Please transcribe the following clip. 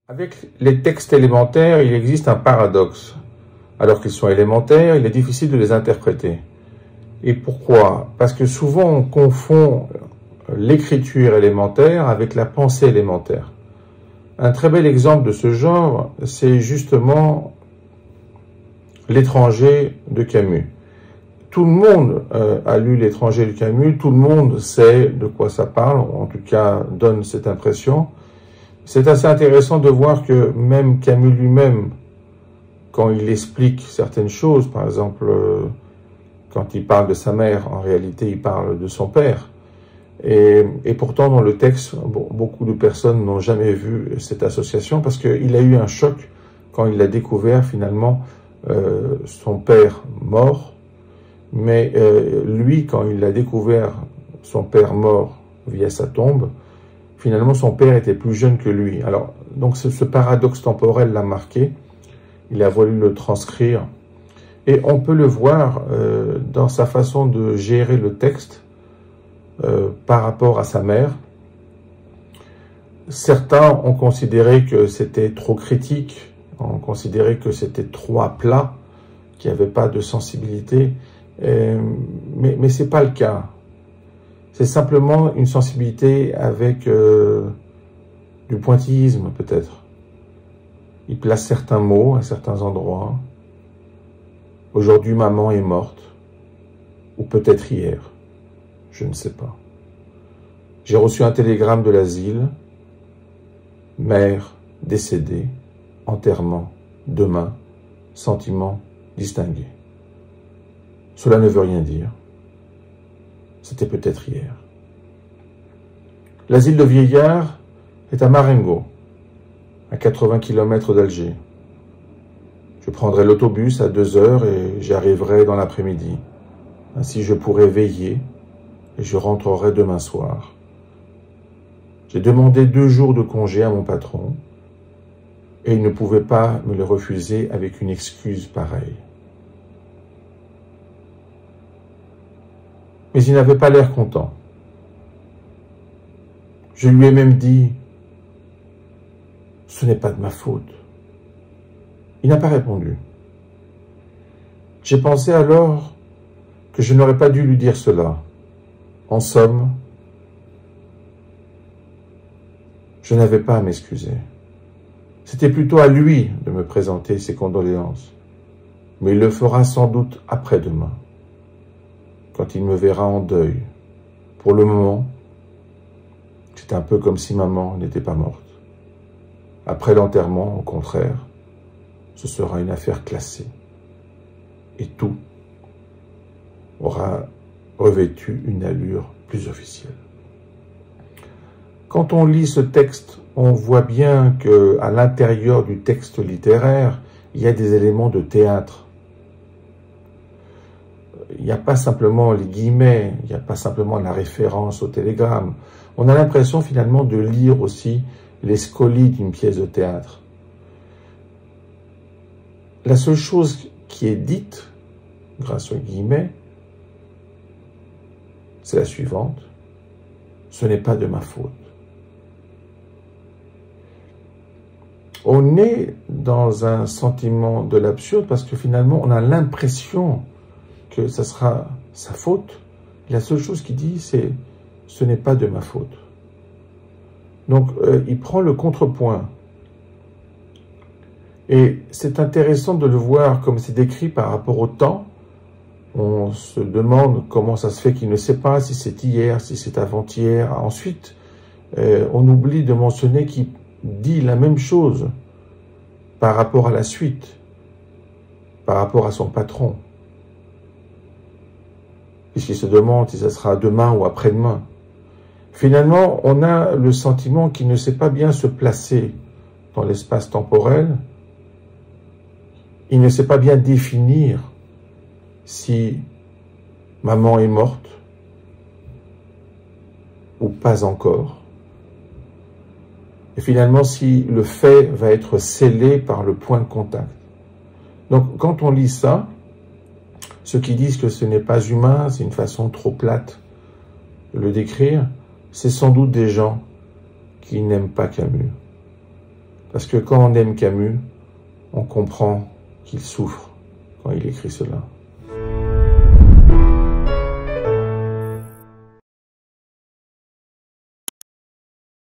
Avec les textes élémentaires, il existe un paradoxe. Alors qu'ils sont élémentaires, il est difficile de les interpréter. Et pourquoi? Parce que souvent on confond l'écriture élémentaire avec la pensée élémentaire. Un très bel exemple de ce genre, c'est justement L'étranger de Camus. Tout le monde a lu L'étranger de Camus, tout le monde sait de quoi ça parle, en tout cas donne cette impression. C'est assez intéressant de voir que même Camus lui-même, quand il explique certaines choses, par exemple, quand il parle de sa mère, en réalité il parle de son père. Et pourtant dans le texte, beaucoup de personnes n'ont jamais vu cette association parce qu'il a eu un choc quand il a découvert finalement son père mort. Mais lui, quand il a découvert son père mort via sa tombe, finalement son père était plus jeune que lui. Alors donc ce paradoxe temporel l'a marqué, il a voulu le transcrire. Et on peut le voir dans sa façon de gérer le texte par rapport à sa mère. Certains ont considéré que c'était trop critique, ont considéré que c'était trop à plat, qu'il n'y avait pas de sensibilité, mais c'est pas le cas. C'est simplement une sensibilité avec du pointillisme peut-être. Il place certains mots à certains endroits. Aujourd'hui, maman est morte, ou peut-être hier, je ne sais pas. J'ai reçu un télégramme de l'asile, mère décédée, enterrement, demain, sentiment distingué. Cela ne veut rien dire. C'était peut-être hier. L'asile de vieillards est à Marengo, à 80 km d'Alger. Je prendrai l'autobus à 2 heures et j'y arriverai dans l'après-midi. Ainsi je pourrai veiller et je rentrerai demain soir. J'ai demandé 2 jours de congé à mon patron et il ne pouvait pas me le refuser avec une excuse pareille. Mais il n'avait pas l'air content. Je lui ai même dit « Ce n'est pas de ma faute ». Il n'a pas répondu. J'ai pensé alors que je n'aurais pas dû lui dire cela. En somme, je n'avais pas à m'excuser. C'était plutôt à lui de me présenter ses condoléances. Mais il le fera sans doute après-demain, quand il me verra en deuil. Pour le moment, c'est un peu comme si maman n'était pas morte. Après l'enterrement, au contraire, ce sera une affaire classée. Et tout aura revêtu une allure plus officielle. Quand on lit ce texte, on voit bien qu'à l'intérieur du texte littéraire, il y a des éléments de théâtre. Il n'y a pas simplement les guillemets, il n'y a pas simplement la référence au télégramme. On a l'impression finalement de lire aussi les scolies d'une pièce de théâtre. La seule chose qui est dite, grâce aux guillemets, c'est la suivante. Ce n'est pas de ma faute. On est dans un sentiment de l'absurde parce que finalement, on a l'impression que ça sera sa faute. La seule chose qu'il dit, c'est « ce n'est pas de ma faute ». Donc, il prend le contrepoint. Et c'est intéressant de le voir comme c'est décrit par rapport au temps. On se demande comment ça se fait qu'il ne sait pas si c'est hier, si c'est avant-hier. Ensuite, on oublie de mentionner qu'il dit la même chose par rapport à la suite, par rapport à son patron. Puisqu'il se demande si ça sera demain ou après-demain. Finalement, on a le sentiment qu'il ne sait pas bien se placer dans l'espace temporel. Il ne sait pas bien définir si maman est morte ou pas encore. Et finalement, si le fait va être scellé par le point de contact. Donc, quand on lit ça, ceux qui disent que ce n'est pas humain, c'est une façon trop plate de le décrire, c'est sans doute des gens qui n'aiment pas Camus. Parce que quand on aime Camus, on comprend qu'il souffre quand il écrit cela.